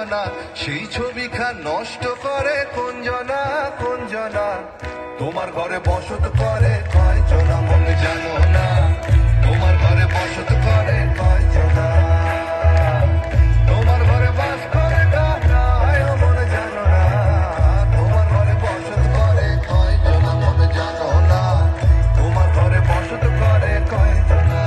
কঞ্জনা, সেই ছবিখান নষ্ট করে কঞ্জনা কঞ্জনা। তোমার ঘরে বসত করে কয়জনা মনে জানো না, তোমার ঘরে বসত করে কয়জনা, তোমার ঘরে বাস করে কারা মনে জানো না, তোমার ঘরে বসত করে কয়জনা মনে জানো না, তোমার ঘরে বসত করে কয়জনা।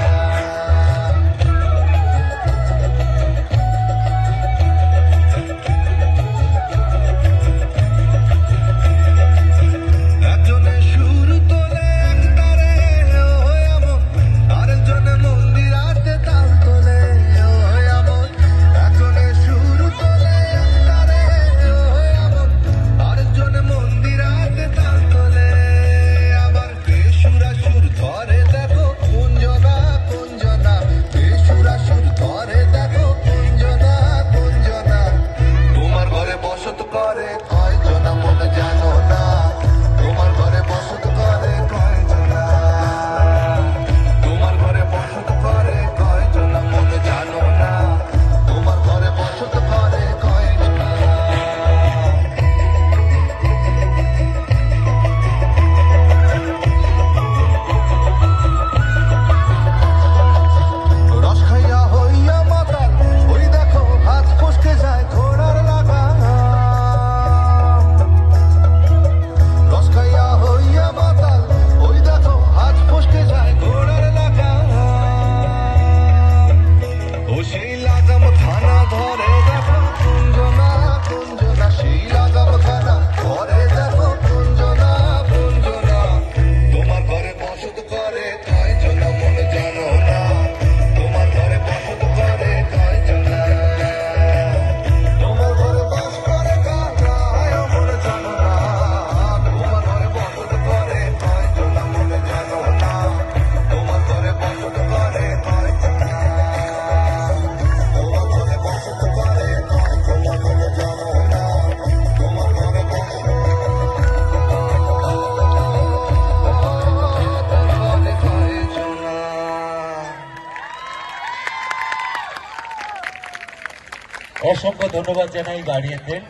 অসংখ্য ধন্যবাদ জানাই গার্ডিয়ানদের।